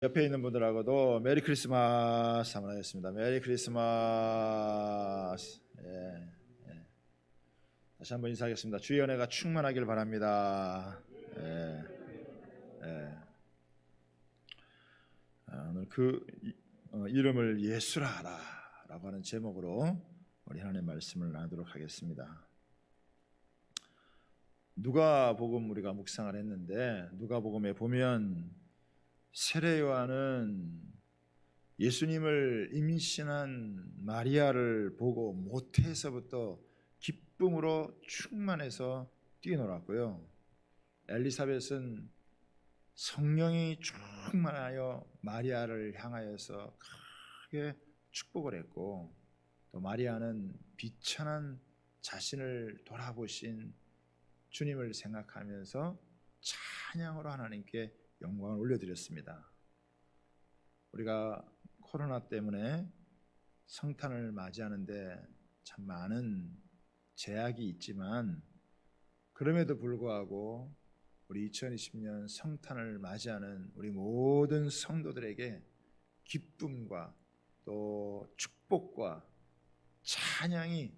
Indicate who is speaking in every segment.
Speaker 1: 옆에 있는 분들하고도 메리 크리스마스 한번 하겠습니다. 메리 크리스마스. 예, 예. 다시 한번 인사하겠습니다. 주의 은혜가 충만하길 바랍니다. 예, 예. 오늘 이름을 예수라 하라라고 하는 제목으로 우리 하나님의 말씀을 나누도록 하겠습니다. 누가복음 우리가 묵상을 했는데, 누가복음에 보면 세례 요한은 예수님을 임신한 마리아를 보고 모태에서부터 기쁨으로 충만해서 뛰어놀았고요. 엘리사벳은 성령이 충만하여 마리아를 향하여서 크게 축복을 했고, 또 마리아는 비천한 자신을 돌아보신 주님을 생각하면서 찬양으로 하나님께 영광을 올려드렸습니다. 우리가 코로나 때문에 성탄을 맞이하는데 참 많은 제약이 있지만, 그럼에도 불구하고 우리 2020년 성탄을 맞이하는 우리 모든 성도들에게 기쁨과 또 축복과 찬양이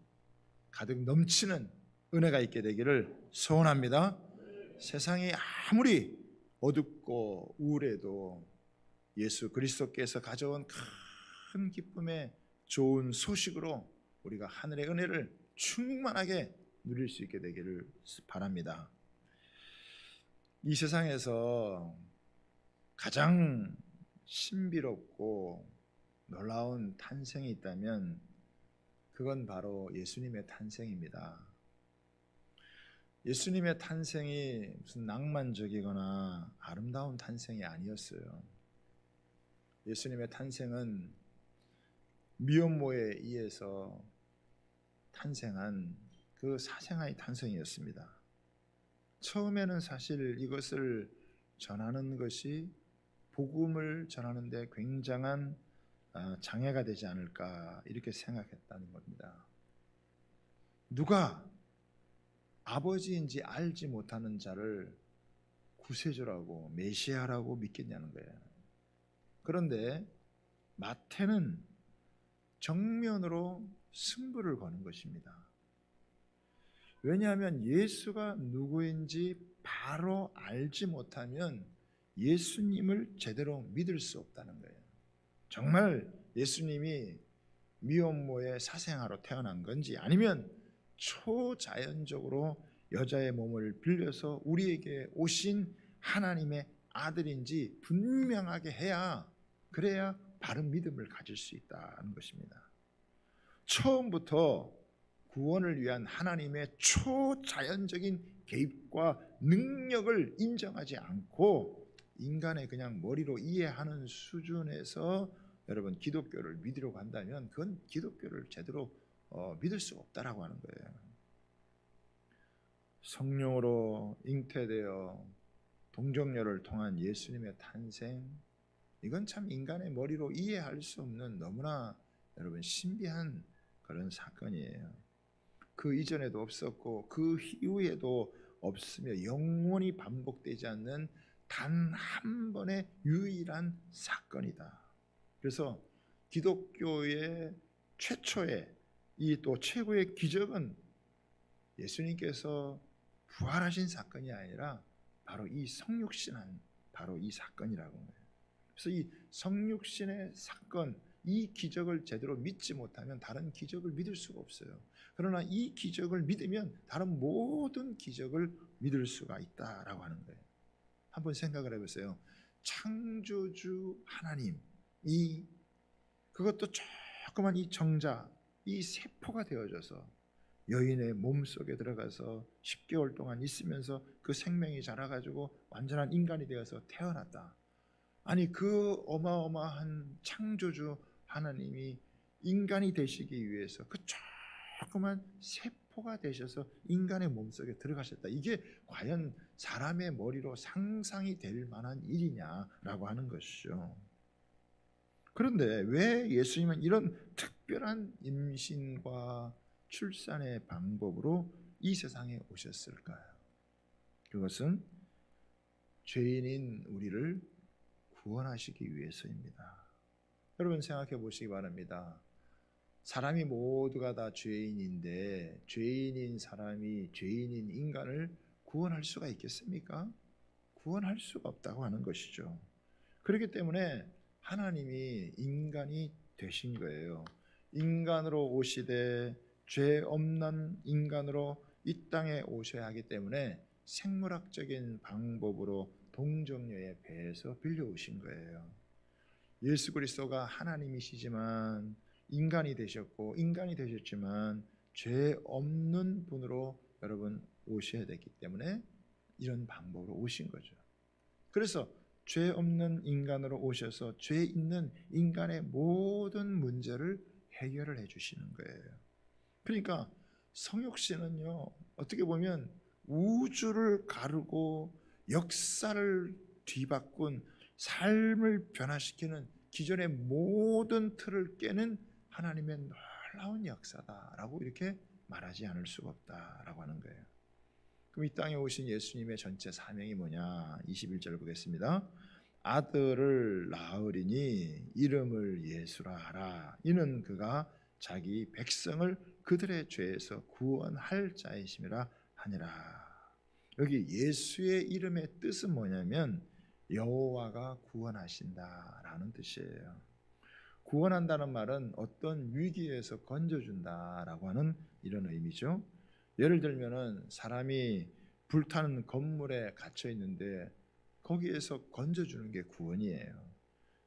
Speaker 1: 가득 넘치는 은혜가 있게 되기를 소원합니다. 세상이 아무리 어둡고 우울해도 예수 그리스도께서 가져온 큰 기쁨의 좋은 소식으로 우리가 하늘의 은혜를 충만하게 누릴 수 있게 되기를 바랍니다. 이 세상에서 가장 신비롭고 놀라운 탄생이 있다면 그건 바로 예수님의 탄생입니다. 예수님의 탄생이 무슨 낭만적이거나 아름다운 탄생이 아니었어요. 예수님의 탄생은 미혼모에 의해서 탄생한 그 사생아의 탄생이었습니다. 처음에는 사실 이것을 전하는 것이 복음을 전하는 데 굉장한 장애가 되지 않을까 이렇게 생각했다는 겁니다. 누가 아버지인지 알지 못하는 자를 구세주라고 메시아라고 믿겠냐는 거예요. 그런데 마태는 정면으로 승부를 거는 것입니다. 왜냐하면 예수가 누구인지 바로 알지 못하면 예수님을 제대로 믿을 수 없다는 거예요. 정말 예수님이 미혼모의 사생아로 태어난 건지, 아니면 초자연적으로 여자의 몸을 빌려서 우리에게 오신 하나님의 아들인지 분명하게 그래야 바른 믿음을 가질 수 있다는 것입니다. 처음부터 구원을 위한 하나님의 초자연적인 개입과 능력을 인정하지 않고 인간의 그냥 머리로 이해하는 수준에서 여러분 기독교를 믿으려고 한다면 그건 기독교를 제대로 믿을 수가 없다라고 하는 거예요. 성령으로 잉태되어 동정녀를 통한 예수님의 탄생, 이건 참 인간의 머리로 이해할 수 없는 너무나 여러분 신비한 그런 사건이에요. 그 이전에도 없었고 그 이후에도 없으며 영원히 반복되지 않는 단 한 번의 유일한 사건이다. 그래서 기독교의 최초의 이 또 최고의 기적은 예수님께서 부활하신 사건이 아니라 바로 이 성육신한 바로 이 사건이라고 해요. 그래서 이 성육신의 사건, 이 기적을 제대로 믿지 못하면 다른 기적을 믿을 수가 없어요. 그러나 이 기적을 믿으면 다른 모든 기적을 믿을 수가 있다라고 하는 거예요. 한번 생각을 해보세요. 창조주 하나님, 그것도 조그만 이 정자, 이 세포가 되어져서 여인의 몸속에 들어가서 10개월 동안 있으면서 그 생명이 자라가지고 완전한 인간이 되어서 태어났다. 아니 그 어마어마한 창조주 하나님이 인간이 되시기 위해서 그 조그만 세포가 되셔서 인간의 몸속에 들어가셨다. 이게 과연 사람의 머리로 상상이 될 만한 일이냐라고 하는 것이죠. 그런데 왜 예수님은 이런 특별한 임신과 출산의 방법으로 이 세상에 오셨을까요? 그것은 죄인인 우리를 구원하시기 위해서입니다. 여러분 생각해 보시기 바랍니다. 사람이 모두가 다 죄인인데 죄인인 사람이 죄인인 인간을 구원할 수가 있겠습니까? 구원할 수가 없다고 하는 것이죠. 그렇기 때문에 하나님이 인간이 되신 거예요. 인간으로 오시되 죄 없는 인간으로 이 땅에 오셔야 하기 때문에 생물학적인 방법으로 동정녀의 배에서 빌려오신 거예요. 예수 그리스도가 하나님이시지만 인간이 되셨고 인간이 되셨지만 죄 없는 분으로 여러분 오셔야 됐기 때문에 이런 방법으로 오신 거죠. 그래서 죄 없는 인간으로 오셔서 죄 있는 인간의 모든 문제를 해결을 해 주시는 거예요. 그러니까 성육신은요, 어떻게 보면 우주를 가르고 역사를 뒤바꾼 삶을 변화시키는 기존의 모든 틀을 깨는 하나님의 놀라운 역사다라고 이렇게 말하지 않을 수가 없다라고 하는 거예요. 그럼 이 땅에 오신 예수님의 전체 사명이 뭐냐? 21절 보겠습니다. 아들을 낳으리니 이름을 예수라 하라. 이는 그가 자기 백성을 그들의 죄에서 구원할 자이심이라 하니라. 여기 예수의 이름의 뜻은 뭐냐면 여호와가 구원하신다라는 뜻이에요. 구원한다는 말은 어떤 위기에서 건져준다라고 하는 이런 의미죠. 예를 들면은 사람이 불타는 건물에 갇혀 있는데 거기에서 건져주는 게 구원이에요.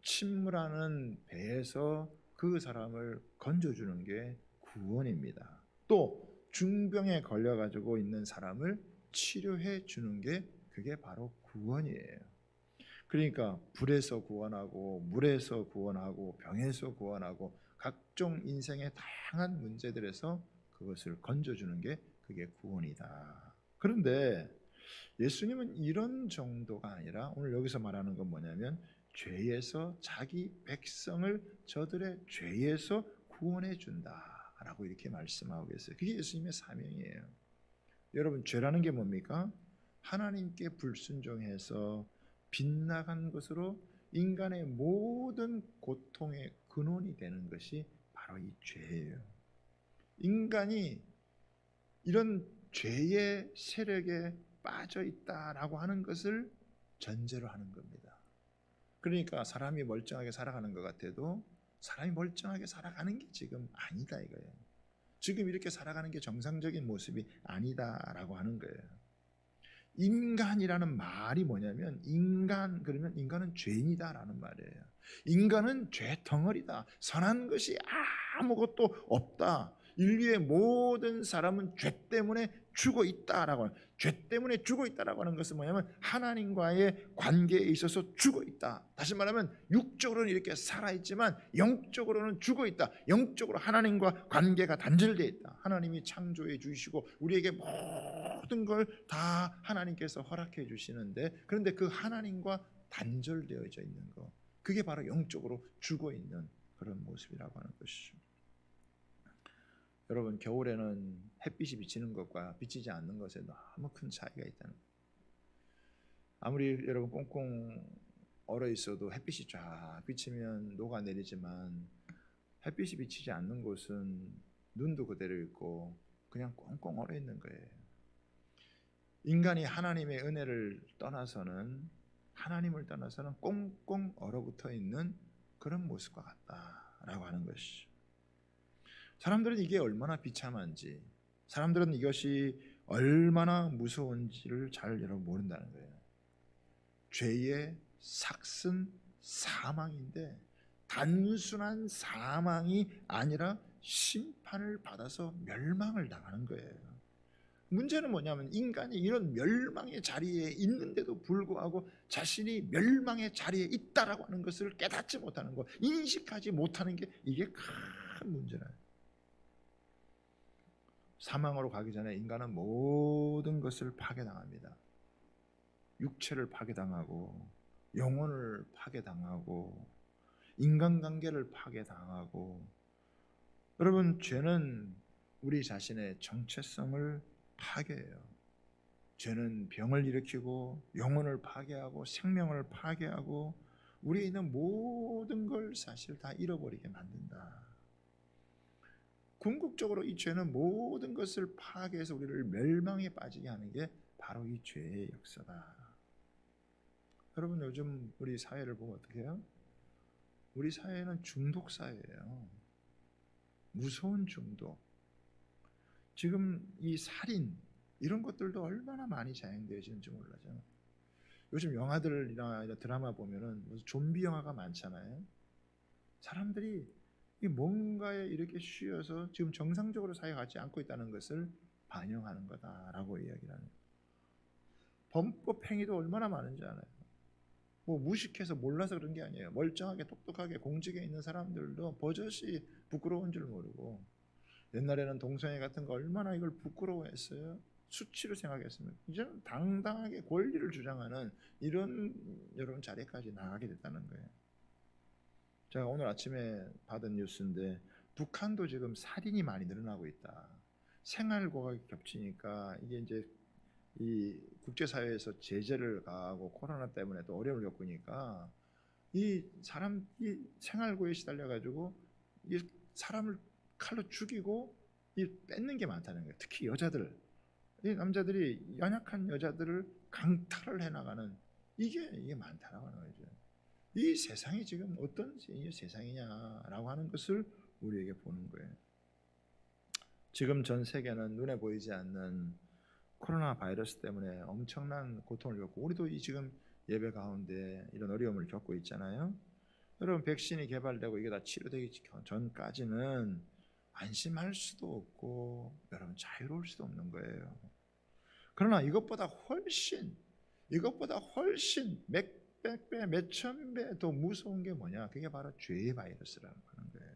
Speaker 1: 침몰하는 배에서 그 사람을 건져주는 게 구원입니다. 또 중병에 걸려가지고 있는 사람을 치료해 주는 게 그게 바로 구원이에요. 그러니까 불에서 구원하고 물에서 구원하고 병에서 구원하고 각종 인생의 다양한 문제들에서 그것을 건져주는 게 그게 구원이다. 그런데 예수님은 이런 정도가 아니라 오늘 여기서 말하는 건 뭐냐면 죄에서 자기 백성을 저들의 죄에서 구원해 준다라고 이렇게 말씀하고 계세요. 그게 예수님의 사명이에요. 여러분 죄라는 게 뭡니까? 하나님께 불순종해서 빗나간 것으로 인간의 모든 고통의 근원이 되는 것이 바로 이 죄예요. 인간이 이런 죄의 세력에 빠져 있다라고 하는 것을 전제로 하는 겁니다. 그러니까 사람이 멀쩡하게 살아가는 것 같아도 사람이 멀쩡하게 살아가는 게 지금 아니다 이거예요. 지금 이렇게 살아가는 게 정상적인 모습이 아니다라고 하는 거예요. 인간이라는 말이 뭐냐면 인간 그러면 인간은 죄인이다라는 말이에요. 인간은 죄 덩어리다. 선한 것이 아무것도 없다. 인류의 모든 사람은 죄 때문에 죽어 있다라고 하는, 죄 때문에 죽어 있다라고 하는 것은 뭐냐면 하나님과의 관계에 있어서 죽어 있다. 다시 말하면 육적으로는 이렇게 살아있지만 영적으로는 죽어 있다. 영적으로 하나님과 관계가 단절되어 있다. 하나님이 창조해 주시고 우리에게 모든 걸 다 하나님께서 허락해 주시는데 그런데 그 하나님과 단절되어져 있는 것, 그게 바로 영적으로 죽어 있는 그런 모습이라고 하는 것이죠. 여러분 겨울에는 햇빛이 비치는 것과 비치지 않는 것에 너무 큰 차이가 있다는 거예요. 아무리 여러분 꽁꽁 얼어 있어도 햇빛이 쫙 비치면 녹아내리지만 햇빛이 비치지 않는 곳은 눈도 그대로 있고 그냥 꽁꽁 얼어 있는 거예요. 인간이 하나님의 은혜를 떠나서는 하나님을 떠나서는 꽁꽁 얼어붙어 있는 그런 모습과 같다라고 하는 것이죠. 사람들은 이게 얼마나 비참한지, 사람들은 이것이 얼마나 무서운지를 잘 여러분 모른다는 거예요. 죄의 삭은 사망인데 단순한 사망이 아니라 심판을 받아서 멸망을 당하는 거예요. 문제는 뭐냐면 인간이 이런 멸망의 자리에 있는데도 불구하고 자신이 멸망의 자리에 있다라고 하는 것을 깨닫지 못하는 것, 인식하지 못하는 게 이게 큰 문제라요. 사망으로 가기 전에 인간은 모든 것을 파괴당합니다. 육체를 파괴당하고 영혼을 파괴당하고 인간관계를 파괴당하고, 여러분 죄는 우리 자신의 정체성을 파괴해요. 죄는 병을 일으키고 영혼을 파괴하고 생명을 파괴하고 우리에 있는 모든 걸 사실 다 잃어버리게 만든다. 궁극적으로 이 죄는 모든 것을 파괴해서 우리를 멸망에 빠지게 하는 게 바로 이 죄의 역사다. 여러분, 요즘 우리 사회를 보면 어떻게 해요? 우리 사회는 중독 사회예요. 무서운 중독. 지금 이 살인 이런 것들도 얼마나 많이 자행되어지는지 몰라요. 요즘 영화들이나 드라마 보면은 무슨 좀비 영화가 많잖아요. 사람들이 이 뭔가에 이렇게 쉬어서 지금 정상적으로 살아가지 않고 있다는 것을 반영하는 거다라고 이야기를 하는. 범법 행위도 얼마나 많은지 알아요. 뭐 무식해서 몰라서 그런 게 아니에요. 멀쩡하게 똑똑하게 공직에 있는 사람들도 버젓이 부끄러운 줄 모르고, 옛날에는 동성애 같은 거 얼마나 이걸 부끄러워했어요. 수치로 생각했습니다. 이제는 당당하게 권리를 주장하는 이런 여러분 자리까지 나가게 됐다는 거예요. 제가 오늘 아침에 받은 뉴스인데 북한도 지금 살인이 많이 늘어나고 있다. 생활고가 겹치니까 이게 이제 이 국제사회에서 제재를 가하고 코로나 때문에 또 어려움을 겪으니까 이 생활고에 시달려 가지고 이 사람을 칼로 죽이고 이 뺏는 게 많다는 거예요. 특히 여자들, 이 남자들이 연약한 여자들을 강탈을 해나가는 이게 많다라고 하는 거죠. 이 세상이 지금 어떤 세상이냐라고 하는 것을 우리에게 보는 거예요. 지금 전 세계는 눈에 보이지 않는 코로나 바이러스 때문에 엄청난 고통을 겪고, 우리도 이 지금 예배 가운데 이런 어려움을 겪고 있잖아요. 여러분, 백신이 개발되고 이게 다 치료되기 전까지는 안심할 수도 없고 여러분 자유로울 수도 없는 거예요. 그러나 이것보다 훨씬 몇백 배, 몇천 배 더 무서운 게 뭐냐? 그게 바로 죄의 바이러스라는 거예요.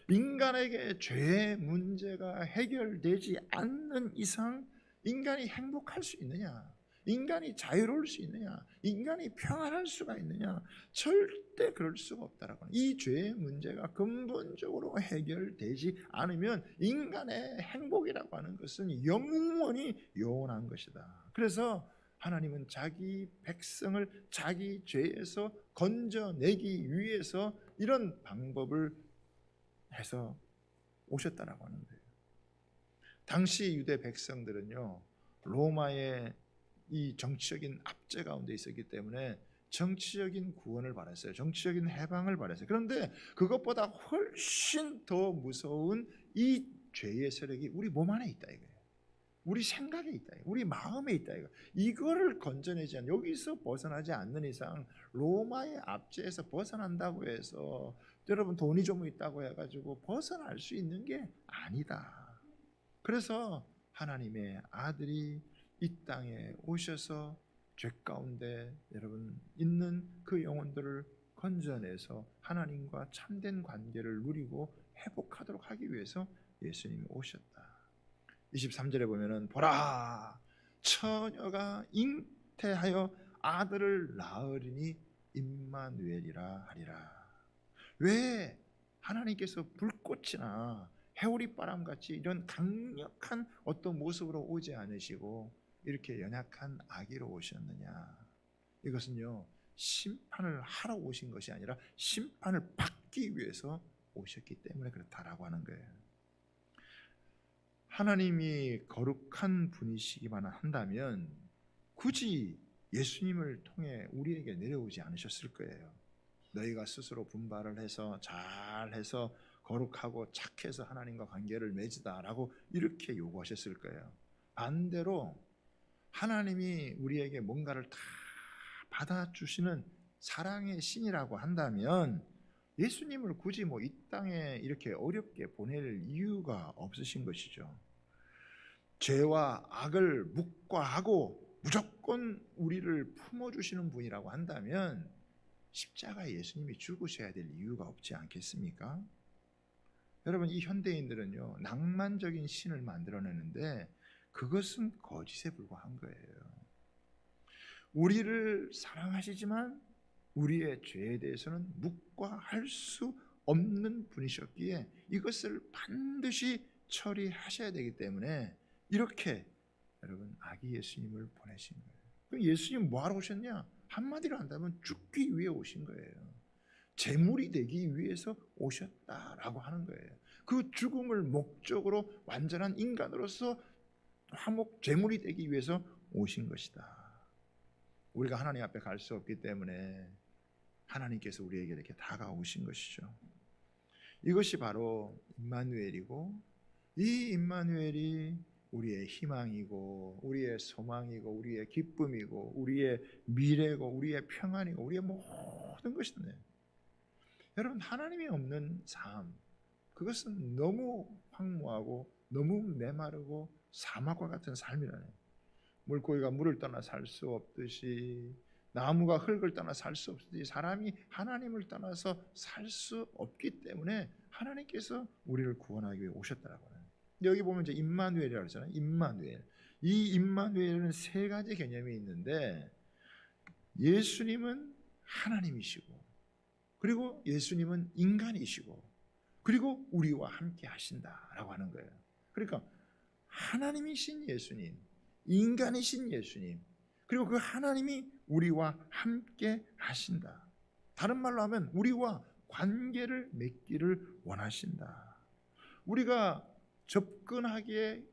Speaker 1: 인간에게 죄의 문제가 해결되지 않는 이상 인간이 행복할 수 있느냐? 인간이 자유로울 수 있느냐? 인간이 평안할 수가 있느냐? 절대 그럴 수가 없다라고. 이 죄의 문제가 근본적으로 해결되지 않으면 인간의 행복이라고 하는 것은 영원히 요원한 것이다. 그래서 하나님은 자기 백성을 자기 죄에서 건져내기 위해서 이런 방법을 해서 오셨다라고 하는 거예요. 당시 유대 백성들은요, 로마의 이 정치적인 압제 가운데 있었기 때문에 정치적인 구원을 바랐어요. 정치적인 해방을 바랐어요. 그런데 그것보다 훨씬 더 무서운 이 죄의 세력이 우리 몸 안에 있다 이거예요. 우리 생각에 있다, 우리 마음에 있다 이거. 이거를 건져내지 않는, 여기서 벗어나지 않는 이상 로마의 압제에서 벗어난다고 해서 여러분 돈이 좀 있다고 해가지고 벗어날 수 있는 게 아니다. 그래서 하나님의 아들이 이 땅에 오셔서 죄 가운데 여러분 있는 그 영혼들을 건져내서 하나님과 참된 관계를 누리고 회복하도록 하기 위해서 예수님이 오셨다. 23절에 보면은 보라, 처녀가 잉태하여 아들을 낳으리니 임마누엘이라 하리라. 왜 하나님께서 불꽃이나 해오리바람 같이 이런 강력한 어떤 모습으로 오지 않으시고 이렇게 연약한 아기로 오셨느냐? 이것은요, 심판을 하러 오신 것이 아니라 심판을 받기 위해서 오셨기 때문에 그렇다라고 하는 거예요. 하나님이 거룩한 분이시기만 한다면 굳이 예수님을 통해 우리에게 내려오지 않으셨을 거예요. 너희가 스스로 분발을 해서 잘해서 거룩하고 착해서 하나님과 관계를 맺으다라고 이렇게 요구하셨을 거예요. 반대로 하나님이 우리에게 뭔가를 다 받아주시는 사랑의 신이라고 한다면 예수님을 굳이 이 땅에 이렇게 어렵게 보낼 이유가 없으신 것이죠. 죄와 악을 묵과하고 무조건 우리를 품어주시는 분이라고 한다면 십자가에 예수님이 죽으셔야 될 이유가 없지 않겠습니까? 여러분, 이 현대인들은요, 낭만적인 신을 만들어내는데 그것은 거짓에 불과한 거예요. 우리를 사랑하시지만 우리의 죄에 대해서는 묵과할 수 없는 분이셨기에 이것을 반드시 처리하셔야 되기 때문에 이렇게 여러분 아기 예수님을 보내신 거예요. 그럼 예수님 뭐하러 오셨냐? 한마디로 한다면 죽기 위해 오신 거예요. 제물이 되기 위해서 오셨다라고 하는 거예요. 그 죽음을 목적으로 완전한 인간으로서 화목 제물이 되기 위해서 오신 것이다. 우리가 하나님 앞에 갈 수 없기 때문에 하나님께서 우리에게 이렇게 다가오신 것이죠. 이것이 바로 임마누엘이고, 이 임마누엘이 우리의 희망이고 우리의 소망이고 우리의 기쁨이고 우리의 미래고 우리의 평안이고 우리의 모든 것인데, 여러분 하나님이 없는 삶, 그것은 너무 황무하고 너무 메마르고 사막과 같은 삶이라네. 물고기가 물을 떠나 살 수 없듯이, 나무가 흙을 떠나 살 수 없듯이 사람이 하나님을 떠나서 살 수 없기 때문에 하나님께서 우리를 구원하기 위해 오셨다라고 하는. 여기 보면 이제 임마누엘이라고 하잖아요. 임마누엘. 이 임마누엘은 세 가지 개념이 있는데, 예수님은 하나님이시고, 그리고 예수님은 인간이시고, 그리고 우리와 함께 하신다라고 하는 거예요. 그러니까 하나님이신 예수님, 인간이신 예수님, 그리고 그 하나님이 우리와 함께 하신다. 다른 말로 하면 우리와 관계를 맺기를 원하신다. 우리가 접근하기에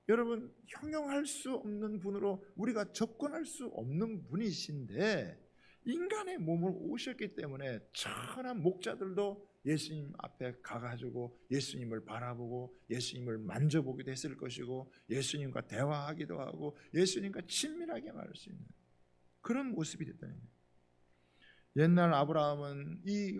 Speaker 1: 여러분 형용할 수 없는 분으로 우리가 접근할 수 없는 분이신데, 인간의 몸을 오셨기 때문에 천한 목자들도 예수님 앞에 가가지고 예수님을 바라보고 예수님을 만져보기도 했을 것이고, 예수님과 대화하기도 하고 예수님과 친밀하게 말할 수 있는 그런 모습이 됐다는 거예요. 옛날 아브라함은 이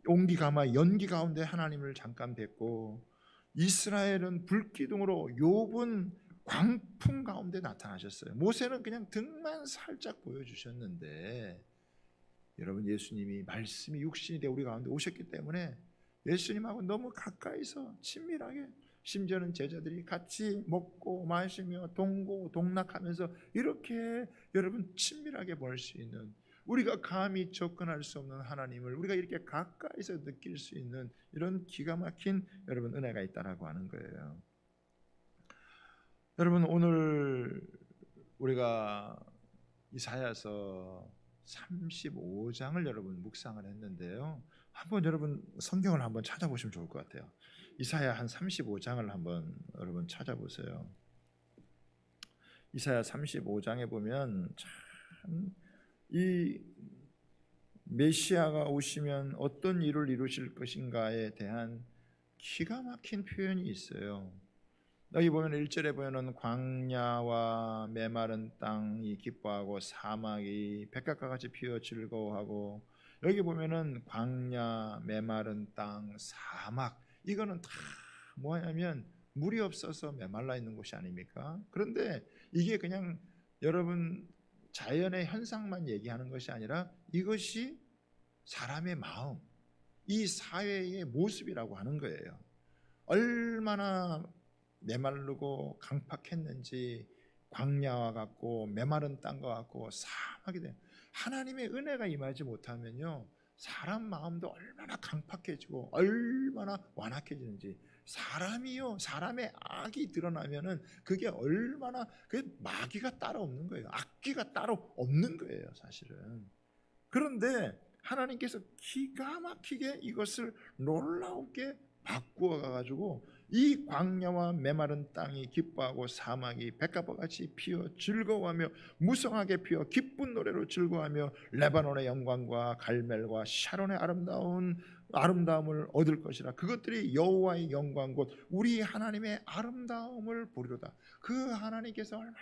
Speaker 1: 옹기가마 연기 가운데 하나님을 잠깐 뵙고, 이스라엘은 불기둥으로, 욥은 광풍 가운데 나타나셨어요. 모세는 그냥 등만 살짝 보여주셨는데, 여러분 예수님이 말씀이 육신이 되어 우리 가운데 오셨기 때문에 예수님하고 너무 가까이서 친밀하게, 심지어는 제자들이 같이 먹고 마시며 동고동락하면서 이렇게 여러분 친밀하게 볼 수 있는, 우리가 감히 접근할 수 없는 하나님을 우리가 이렇게 가까이서 느낄 수 있는 이런 기가 막힌 여러분 은혜가 있다라고 하는 거예요. 여러분 오늘 우리가 이사야서 35장을 여러분 묵상을 했는데요. 한번 여러분 성경을 한번 찾아보시면 좋을 것 같아요. 이사야 한 35장을 한번 여러분 찾아보세요. 이사야 35장에 보면 참 이 메시아가 오시면 어떤 일을 이루실 것인가에 대한 기가 막힌 표현이 있어요. 여기 보면 1절에 보면은 광야와 메마른 땅이 기뻐하고 사막이 백합과 같이 피어 즐거워하고, 여기 보면은 광야, 메마른 땅, 사막, 이거는 다 뭐냐면 물이 없어서 메말라 있는 곳이 아닙니까? 그런데 이게 그냥 여러분 자연의 현상만 얘기하는 것이 아니라 이것이 사람의 마음, 이 사회의 모습이라고 하는 거예요. 얼마나 메마르고 강팍했는지, 광야와 같고 메마른 땅과 같고 사막이 돼. 하나님의 은혜가 임하지 못하면요, 사람 마음도 얼마나 강팍해지고 얼마나 완악해지는지, 사람이요, 사람의 악이 드러나면은 그게 얼마나, 그 마귀가 따로 없는 거예요. 악귀가 따로 없는 거예요, 사실은. 그런데 하나님께서 기가 막히게 이것을 놀라우게 바꾸어 가지고 이 광야와 메마른 땅이 기뻐하고 사막이 백합과 같이 피어 즐거워하며 무성하게 피어 기쁜 노래로 즐거워하며 레바논의 영광과 갈멜과 샤론의 아름다움을 얻을 것이라. 그것들이 여호와의 영광 곧 우리 하나님의 아름다움을 보리로다. 그 하나님께서 얼마나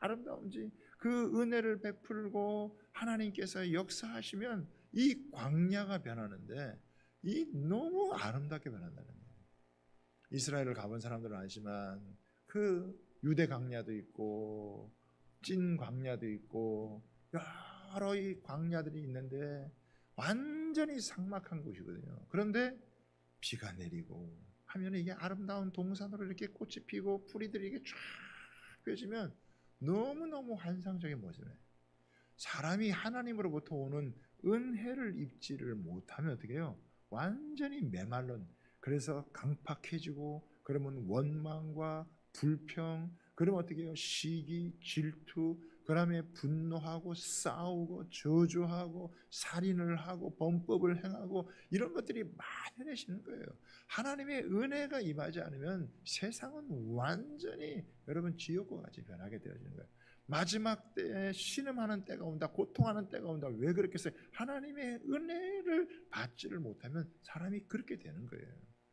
Speaker 1: 아름다운지, 그 은혜를 베풀고 하나님께서 역사하시면 이 광야가 변하는데, 이 너무 아름답게 변한다는 거예요. 이스라엘을 가본 사람들은 아시지만 그 유대 광야도 있고 찐 광야도 있고 여러 이 광야들이 있는데 완전히 삭막한 곳이거든요. 그런데 비가 내리고 하면 이게 아름다운 동산으로 이렇게 꽃이 피고 풀이들이 이게 쫙 펴지면 너무너무 환상적인 모습이에요. 사람이 하나님으로부터 오는 은혜를 입지를 못하면 어떻게 해요? 완전히 메말른, 그래서 강팍해지고, 그러면 원망과 불평, 그러면 어떻게 해요? 시기, 질투, 그 다음에 분노하고 싸우고 저주하고 살인을 하고 범법을 행하고 이런 것들이 많아지는 거예요. 하나님의 은혜가 임하지 않으면 세상은 완전히 여러분 지옥과 같이 변하게 되어지는 거예요. 마지막 때에 신음하는 때가 온다, 고통하는 때가 온다. 왜 그렇겠어요? 하나님의 은혜를 받지를 못하면 사람이 그렇게 되는 거예요.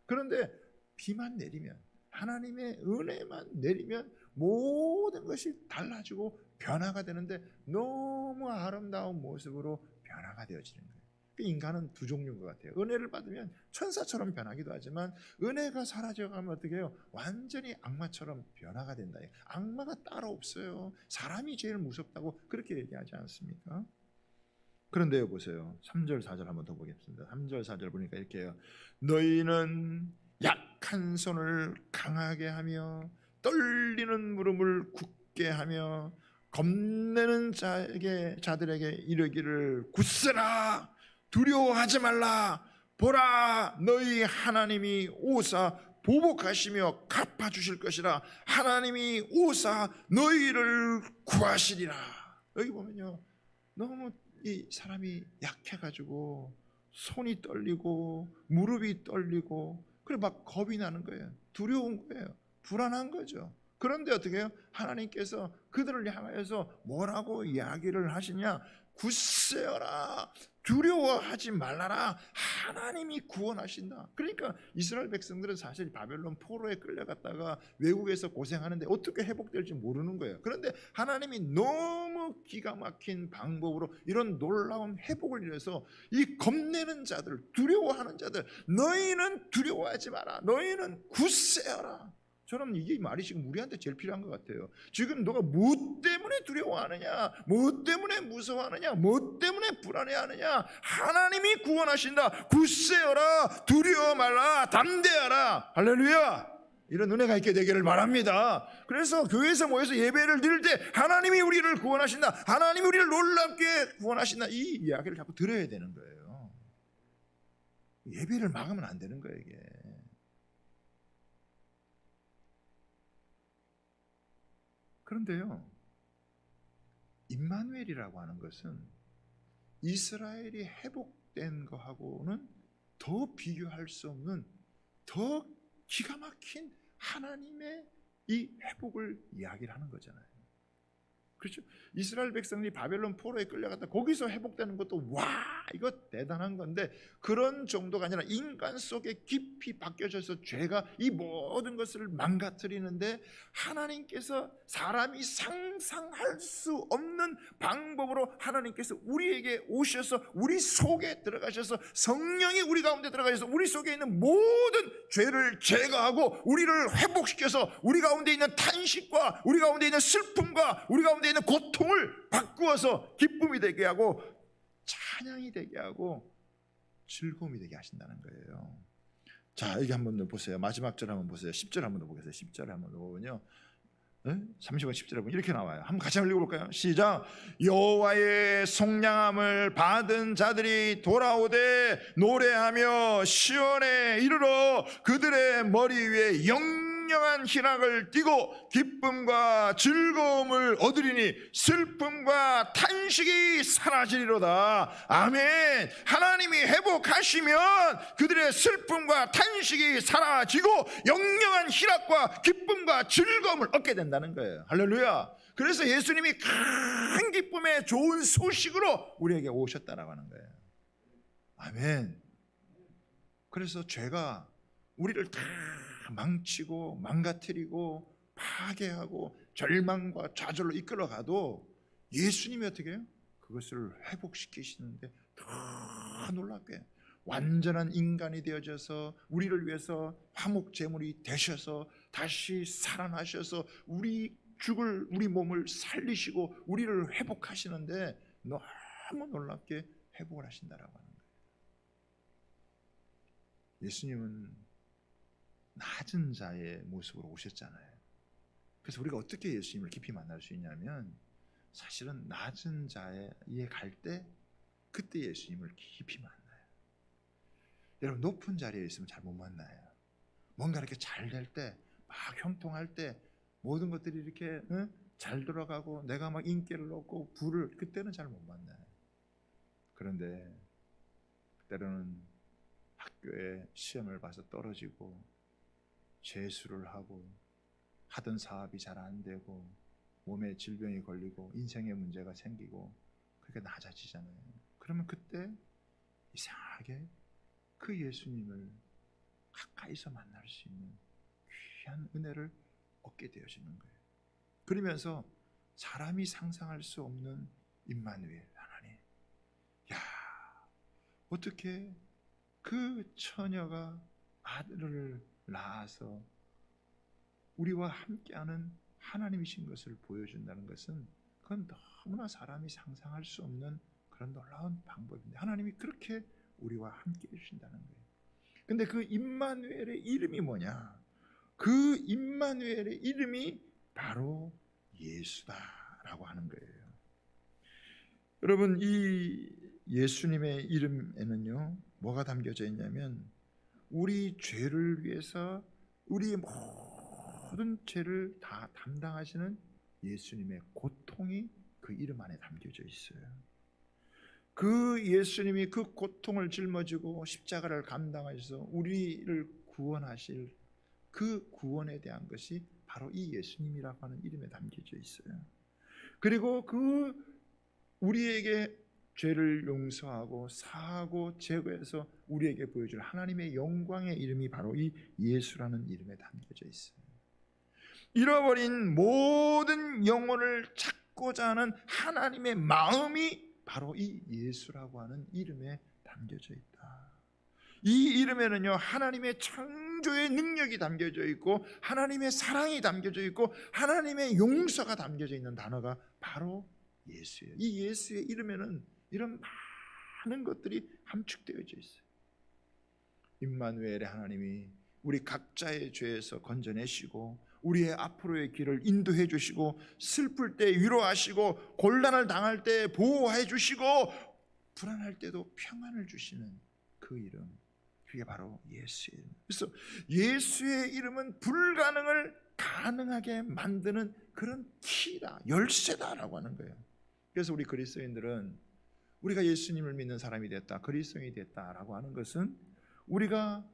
Speaker 1: 그런데 비만 내리면, 하나님의 은혜만 내리면 모든 것이 달라지고 변화가 되는데 너무 아름다운 모습으로 변화가 되어지는 거예요. 인간은 두 종류인 것 같아요. 은혜를 받으면 천사처럼 변하기도 하지만 은혜가 사라져가면 어떻게 해요? 완전히 악마처럼 변화가 된다. 악마가 따로 없어요. 사람이 제일 무섭다고 그렇게 얘기하지 않습니까? 그런데요, 보세요. 3절 4절 한번 더 보겠습니다. 3절 4절 보니까 이렇게 해요. 너희는 약한 손을 강하게 하며 떨리는 무릎을 굳게 하며 겁내는 자들에게 이르기를 굳세라, 두려워하지 말라, 보라 너희 하나님이 오사 보복하시며 갚아주실 것이라, 하나님이 오사 너희를 구하시리라. 여기 보면요, 너무 이 사람이 약해가지고 손이 떨리고 무릎이 떨리고 그래 막 겁이 나는 거예요. 두려운 거예요. 불안한 거죠. 그런데 어떻게 해요? 하나님께서 그들을 향하여서 뭐라고 이야기를 하시냐? 굳세어라, 두려워하지 말라라, 하나님이 구원하신다. 그러니까 이스라엘 백성들은 사실 바벨론 포로에 끌려갔다가 외국에서 고생하는데 어떻게 회복될지 모르는 거예요. 그런데 하나님이 너무 기가 막힌 방법으로 이런 놀라운 회복을 이뤄서 이 겁내는 자들, 두려워하는 자들, 너희는 두려워하지 마라, 너희는 굳세어라. 저는 이게 말이 지금 우리한테 제일 필요한 것 같아요. 지금 너가 뭐 때문에 두려워하느냐, 뭐 때문에 무서워하느냐, 뭐 때문에 불안해하느냐, 하나님이 구원하신다. 굳세어라, 두려워 말라, 담대하라. 할렐루야. 이런 은혜가 있게 되기를 바랍니다. 그래서 교회에서 모여서 예배를 드릴 때 하나님이 우리를 구원하신다, 하나님이 우리를 놀랍게 구원하신다, 이 이야기를 자꾸 들어야 되는 거예요. 예배를 막으면 안 되는 거예요, 이게. 그런데요, 임마누엘이라고 하는 것은 이스라엘이 회복된 거하고는 더 비교할 수 없는 더 기가 막힌 하나님의 이 회복을 이야기를 하는 거잖아요. 그렇죠? 이스라엘 백성이 바벨론 포로에 끌려갔다 거기서 회복되는 것도 와, 이거 대단한 건데, 그런 정도가 아니라 인간 속에 깊이 박혀져서 죄가 이 모든 것을 망가뜨리는데 하나님께서 사람이 상상할 수 없는 방법으로 하나님께서 우리에게 오셔서 우리 속에 들어가셔서 성령이 우리 가운데 들어가셔서 우리 속에 있는 모든 죄를 제거하고 우리를 회복시켜서 우리 가운데 있는 탄식과 우리 가운데 있는 슬픔과 우리 가운데 있는 고통을 바꾸어서 기쁨이 되게 하고 찬양이 되게 하고 즐거움이 되게 하신다는 거예요. 자, 여기 한번 더 보세요. 마지막 절 한번 보세요. 10절 한번 더 보겠어요. 10절 한번 더 보면요, 30번 10절에 보면 이렇게 나와요. 한번 같이 한번 읽어볼까요? 시작. 여호와의 속량함을 받은 자들이 돌아오되 노래하며 시온에 이르러 그들의 머리 위에 영영한 희락을 띠고 기쁨과 즐거움을 얻으리니 슬픔과 탄식이 사라지리로다. 아멘. 하나님이 회복하시면 그들의 슬픔과 탄식이 사라지고 영영한 희락과 기쁨과 즐거움을 얻게 된다는 거예요. 할렐루야. 그래서 예수님이 큰 기쁨의 좋은 소식으로 우리에게 오셨다라고 하는 거예요. 아멘. 그래서 죄가 우리를 다 망치고 망가뜨리고 파괴하고 절망과 좌절로 이끌어가도 예수님이 어떻게 해요? 그것을 회복시키시는데 더 놀랍게 완전한 인간이 되어져서 우리를 위해서 화목제물이 되셔서 다시 살아나셔서 우리 죽을 우리 몸을 살리시고 우리를 회복하시는데 너무 놀랍게 회복을 하신다라고 하는 거예요. 예수님은 낮은 자의 모습으로 오셨잖아요. 그래서 우리가 어떻게 예수님을 깊이 만날 수 있냐면 사실은 낮은 자에 갈 때 그때 예수님을 깊이 만나요. 여러분, 높은 자리에 있으면 잘 못 만나요. 뭔가 이렇게 잘 될 때, 막 형통할 때, 모든 것들이 이렇게 잘 돌아가고 내가 막 인기를 얻고 부를 그때는 잘 못 만나요. 그런데 때로는 학교에 시험을 봐서 떨어지고 재수를 하고 하던 사업이 잘 안 되고 몸에 질병이 걸리고 인생에 문제가 생기고 그렇게 낮아지잖아요. 그러면 그때 이상하게 그 예수님을 가까이서 만날 수 있는 귀한 은혜를 얻게 되어지는 거예요. 그러면서 사람이 상상할 수 없는 임마누엘 하나님, 야, 어떻게 그 처녀가 아들을 낳아서 우리와 함께하는 하나님이신 것을 보여준다는 것은 그건 너무나 사람이 상상할 수 없는 그런 놀라운 방법인데 하나님이 그렇게 우리와 함께 해주신다는 거예요. 근데 그 임마누엘의 이름이 뭐냐? 그 임마누엘의 이름이 바로 예수다라고 하는 거예요. 여러분, 이 예수님의 이름에는요 뭐가 담겨져 있냐면 우리 죄를 위해서 우리의 모든 죄를 다 담당하시는 예수님의 고통이 그 이름 안에 담겨져 있어요. 그 예수님이 그 고통을 짊어지고 십자가를 감당하셔서 우리를 구원하실 그 구원에 대한 것이 바로 이 예수님이라고 하는 이름에 담겨져 있어요. 그리고 그 우리에게 죄를 용서하고 사하고 제거해서 우리에게 보여줄 하나님의 영광의 이름이 바로 이 예수라는 이름에 담겨져 있어요. 잃어버린 모든 영혼을 찾고자 하는 하나님의 마음이 바로 이 예수라고 하는 이름에 담겨져 있다. 이 이름에는요 하나님의 창조의 능력이 담겨져 있고 하나님의 사랑이 담겨져 있고 하나님의 용서가 담겨져 있는 단어가 바로 예수예요. 이 예수의 이름에는 이런 많은 것들이 함축되어져 있어요. 임마누엘의 하나님이 우리 각자의 죄에서 건져내시고 우리의 앞으로의 길을 인도해 주시고 슬플 때 위로하시고 곤란을 당할 때 보호해 주시고 불안할 때도 평안을 주시는 그 이름, 그게 바로 예수의 이름. 그래서 예수의 이름은 불가능을 가능하게 만드는 그런 키다, 열쇠다라고 하는 거예요. 그래서 우리 그리스도인들은 우리가 예수님을 믿는 사람이 됐다, 그리스도인이 됐다라고 하는 것은 우리가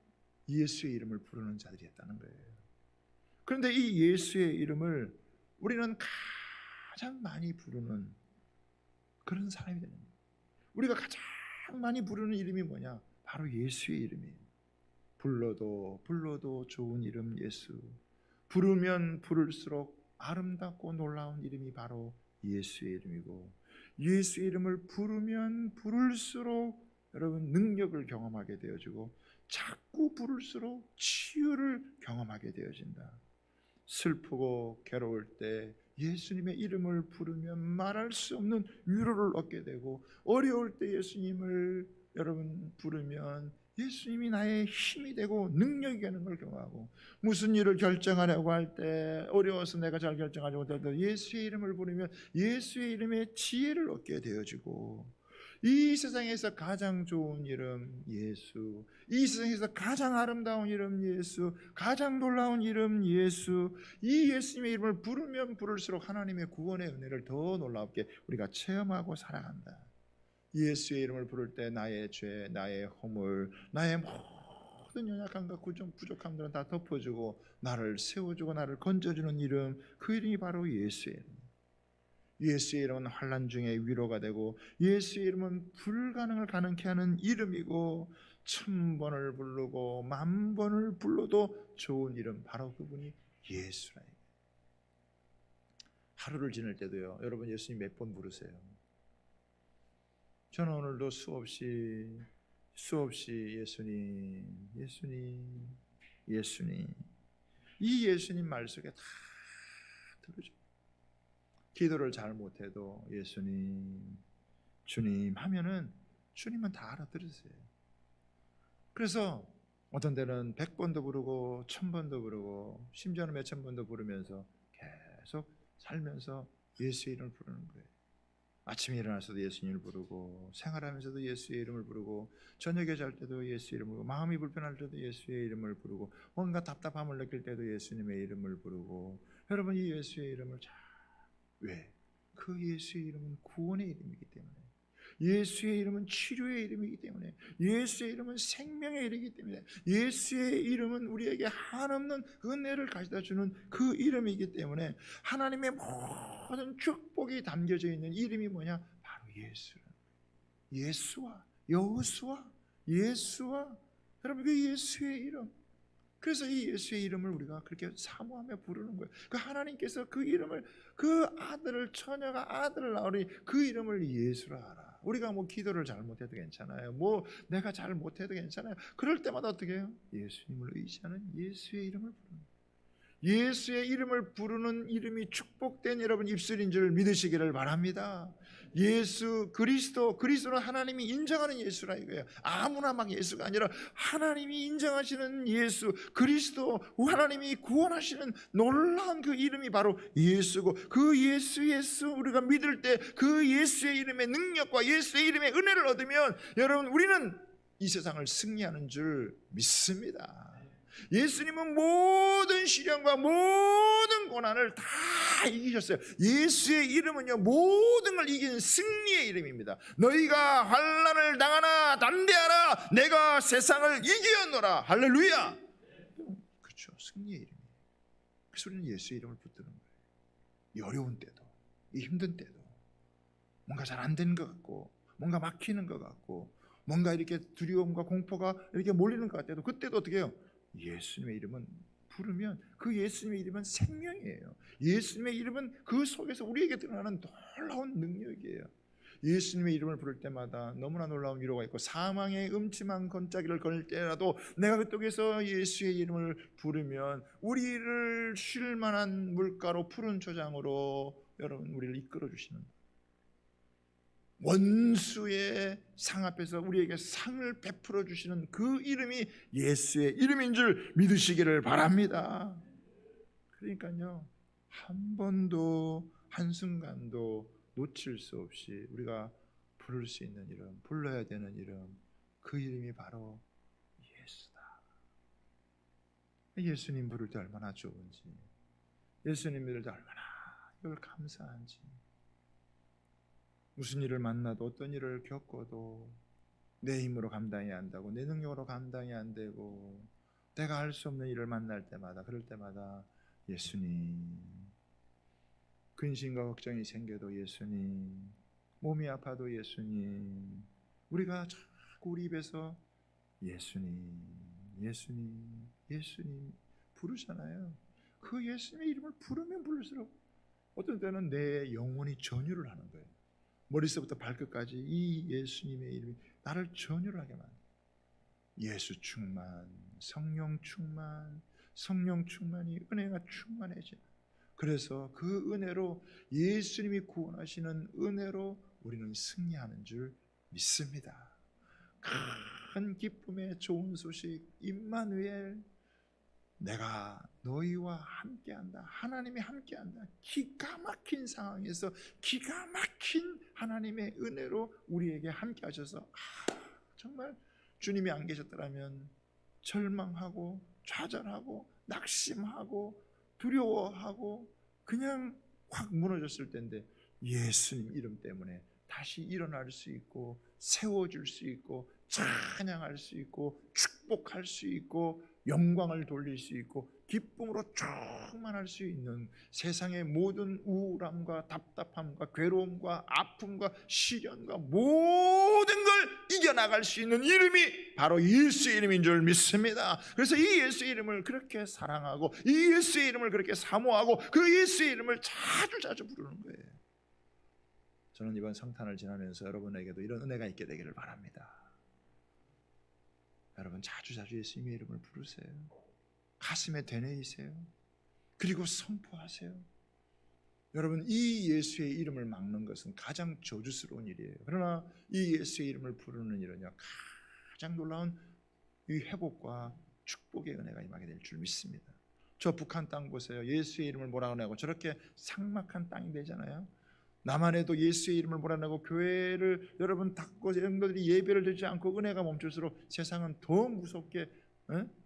Speaker 1: 예수의 이름을 부르는 자들이었다는 거예요. 그런데 이 예수의 이름을 우리는 가장 많이 부르는 그런 사람이 되는 거예요. 우리가 가장 많이 부르는 이름이 뭐냐? 바로 예수의 이름이에요. 불러도 좋은 이름 예수. 부르면 부를수록 아름답고 놀라운 이름이 바로 예수의 이름이고 예수의 이름을 부르면 부를수록 여러분 능력을 경험하게 되어지고 자꾸 부를수록 치유를 경험하게 되어진다. 슬프고 괴로울 때 예수님의 이름을 부르면 말할 수 없는 위로를 얻게 되고 어려울 때 예수님을 여러분 부르면 예수님이 나의 힘이 되고 능력이 되는 걸 경험하고 무슨 일을 결정하려고 할 때 어려워서 내가 잘 결정하지 못할 때 예수의 이름을 부르면 예수의 이름의 지혜를 얻게 되어지고 이 세상에서 가장 좋은 이름 예수, 이 세상에서 가장 아름다운 이름 예수, 가장 놀라운 이름 예수, 이 예수님의 이름을 부르면 부를수록 하나님의 구원의 은혜를 더 놀랍게 우리가 체험하고 살아간다. 예수의 이름을 부를 때 나의 죄, 나의 허물, 나의 모든 연약함과 부족함들은 다 덮어주고 나를 세워주고 나를 건져주는 이름, 그 이름이 바로 예수의 이름. 예수의 이름은 환난 중에 위로가 되고 예수의 이름은 불가능을 가능케 하는 이름이고 1000번을 부르고 10,000번을 불러도 좋은 이름, 바로 그분이 예수라. 하루를 지낼 때도요 여러분 예수님 몇 번 부르세요? 저는 오늘도 수없이 예수님, 예수님, 예수님, 이 예수님 말 속에 다 들어줘. 기도를 잘 못해도 예수님, 주님 하면은 주님은 다 알아들으세요. 그래서 어떤 데는 100번도 부르고 1000번도 부르고 심지어는 몇천 번도 부르면서 계속 살면서 예수의 이름을 부르는 거예요. 아침에 일어나서도 예수님을 부르고 생활하면서도 예수의 이름을 부르고 저녁에 잘 때도 예수의 이름을 부르고 마음이 불편할 때도 예수의 이름을 부르고 뭔가 답답함을 느낄 때도 예수님의 이름을 부르고 여러분 이 예수의 이름을 왜? 그 예수의 이름은 구원의 이름이기 때문에, 예수의 이름은 치료의 이름이기 때문에, 예수의 이름은 생명의 이름이기 때문에, 예수의 이름은 우리에게 한없는 은혜를 가져다 주는 그 이름이기 때문에 하나님의 모든 축복이 담겨져 있는 이름이 뭐냐? 바로 예수와 여호수아, 예수와, 여러분 그 예수의 이름. 그래서 이 예수의 이름을 우리가 그렇게 사모하며 부르는 거예요. 그 하나님께서 그 이름을, 그 아들을, 처녀가 아들을 낳으니 그 이름을 예수라 하라. 우리가 뭐 기도를 잘못해도 괜찮아요. 뭐 내가 잘 못해도 괜찮아요. 그럴 때마다 어떻게 해요? 예수님을 의지하는 예수의 이름을 부르는 거예요. 예수의 이름을 부르는 이름이 축복된 여러분 입술인 줄 믿으시기를 바랍니다. 예수 그리스도는 하나님이 인정하는 예수라 이거예요. 아무나 막 예수가 아니라 하나님이 인정하시는 예수, 그리스도, 하나님이 구원하시는 놀라운 그 이름이 바로 예수고, 그 예수 우리가 믿을 때 그 예수의 이름의 능력과 예수의 이름의 은혜를 얻으면 여러분 우리는 이 세상을 승리하는 줄 믿습니다. 예수님은 모든 시련과 모든 고난을 다 이기셨어요. 예수의 이름은요, 모든 걸 이기는 승리의 이름입니다. 너희가 환난을 당하나 담대하라, 내가 세상을 이기었노라. 할렐루야. 그렇죠, 승리의 이름이에요. 그래서 우리는 예수의 이름을 붙드는 거예요. 이 어려운 때도, 이 힘든 때도, 뭔가 잘 안 되는 것 같고, 뭔가 막히는 것 같고, 뭔가 이렇게 두려움과 공포가 이렇게 몰리는 것 같아도, 그때도 어떻게 해요? 예수님의 이름은 부르면 그 예수님의 이름은 생명이에요. 예수님의 이름은 그 속에서 우리에게 드러나는 놀라운 능력이에요. 예수님의 이름을 부를 때마다 너무나 놀라운 위로가 있고, 사망의 음침한 건짜기를 걸을 때라도 내가 그쪽에서 예수의 이름을 부르면 우리를 쉴 만한 물가로 푸른 초장으로 여러분 우리를 이끌어 주시는, 원수의 상 앞에서 우리에게 상을 베풀어 주시는 그 이름이 예수의 이름인 줄 믿으시기를 바랍니다. 그러니까요, 한 번도 한순간도 놓칠 수 없이 우리가 부를 수 있는 이름, 불러야 되는 이름, 그 이름이 바로 예수다. 예수님 부를 때 얼마나 좋은지, 예수님 부를 때 얼마나 이걸 감사한지. 무슨 일을 만나도, 어떤 일을 겪어도 내 힘으로 감당이 안 되고, 내 능력으로 감당이 안 되고, 내가 할 수 없는 일을 만날 때마다, 그럴 때마다 예수님, 근심과 걱정이 생겨도 예수님, 몸이 아파도 예수님, 우리가 자꾸 우리 입에서 예수님, 예수님, 예수님 부르잖아요. 그 예수님의 이름을 부르면 부를수록 어떤 때는 내 영혼이 전율을 하는 거예요. 머리서부터 발끝까지 이 예수님의 이름이 나를 전율하게 만들어요. 예수 충만, 성령 충만, 성령 충만이 은혜가 충만해지는, 그래서 그 은혜로, 예수님이 구원하시는 은혜로 우리는 승리하는 줄 믿습니다. 큰 기쁨의 좋은 소식, 임마누엘, 내가 너희와 함께한다. 하나님이 함께한다. 기가 막힌 상황에서 기가 막힌 하나님의 은혜로 우리에게 함께하셔서, 정말 주님이 안 계셨더라면 절망하고 좌절하고 낙심하고 두려워하고 그냥 확 무너졌을 텐데, 예수님 이름 때문에 다시 일어날 수 있고, 세워줄 수 있고, 찬양할 수 있고, 축복할 수 있고, 영광을 돌릴 수 있고, 기쁨으로 충만할 수 있는, 세상의 모든 우울함과 답답함과 괴로움과 아픔과 시련과 모든 걸 이겨나갈 수 있는 이름이 바로 예수의 이름인 줄 믿습니다. 그래서 이 예수의 이름을 그렇게 사랑하고, 이 예수의 이름을 그렇게 사모하고, 그 예수의 이름을 자주 부르는 거예요. 저는 이번 성탄을 지나면서 여러분에게도 이런 은혜가 있게 되기를 바랍니다. 여러분 자주 예수님의 이름을 부르세요. 가슴에 되뇌이세요. 그리고 선포하세요. 여러분, 이 예수의 이름을 막는 것은 가장 저주스러운 일이에요. 그러나 이 예수의 이름을 부르는 일은요, 가장 놀라운 이 회복과 축복의 은혜가 임하게 될 줄 믿습니다. 저 북한 땅 보세요. 예수의 이름을 몰아내고 저렇게 삭막한 땅이 되잖아요. 남한에도 예수의 이름을 몰아내고 교회를 여러분 닫고 성도들이 예배를 드리지 않고 은혜가 멈출수록 세상은 더 무섭게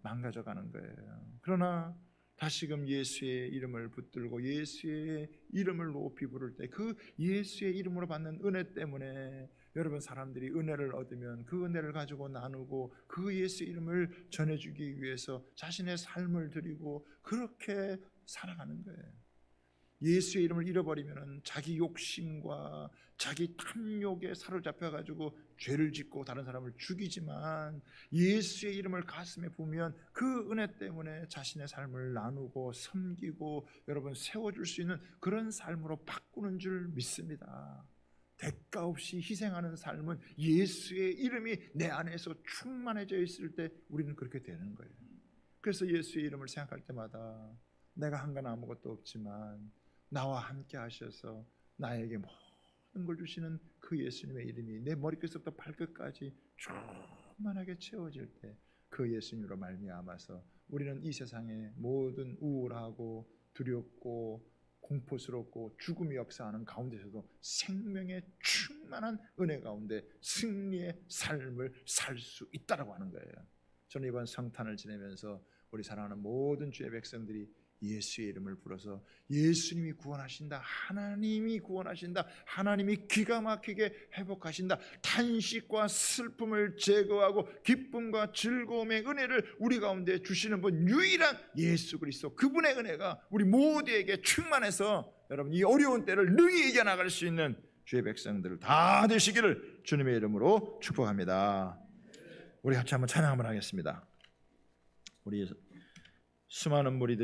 Speaker 1: 망가져 가는 거예요. 그러나 다시금 예수의 이름을 붙들고 예수의 이름을 높이 부를 때 그 예수의 이름으로 받는 은혜 때문에 여러분, 사람들이 은혜를 얻으면 그 은혜를 가지고 나누고 그 예수의 이름을 전해주기 위해서 자신의 삶을 드리고 그렇게 살아가는 거예요. 예수의 이름을 잃어버리면 자기 욕심과 자기 탐욕에 사로잡혀가지고 죄를 짓고 다른 사람을 죽이지만, 예수의 이름을 가슴에 부으면 그 은혜 때문에 자신의 삶을 나누고 섬기고 여러분 세워줄 수 있는 그런 삶으로 바꾸는 줄 믿습니다. 대가 없이 희생하는 삶은 예수의 이름이 내 안에서 충만해져 있을 때 우리는 그렇게 되는 거예요. 그래서 예수의 이름을 생각할 때마다 내가 한 건 아무것도 없지만 나와 함께 하셔서 나에게 모든 걸 주시는 그 예수님의 이름이 내 머리끝부터 발끝까지 충만하게 채워질 때 그 예수님으로 말미암아서 우리는 이 세상의 모든 우울하고 두렵고 공포스럽고 죽음이 역사하는 가운데서도 생명의 충만한 은혜 가운데 승리의 삶을 살 수 있다라고 하는 거예요. 저는 이번 성탄을 지내면서 우리 사랑하는 모든 주의 백성들이 예수의 이름을 불어서 예수님이 구원하신다, 하나님이 구원하신다, 하나님이 기가 막히게 회복하신다, 탄식과 슬픔을 제거하고 기쁨과 즐거움의 은혜를 우리 가운데 주시는 분 유일한 예수 그리스도, 그분의 은혜가 우리 모두에게 충만해서 여러분 이 어려운 때를 능히 이겨나갈 수 있는 주의 백성들 다 되시기를 주님의 이름으로 축복합니다. 우리 같이 한번 찬양 한번 하겠습니다. 우리 수많은 무리들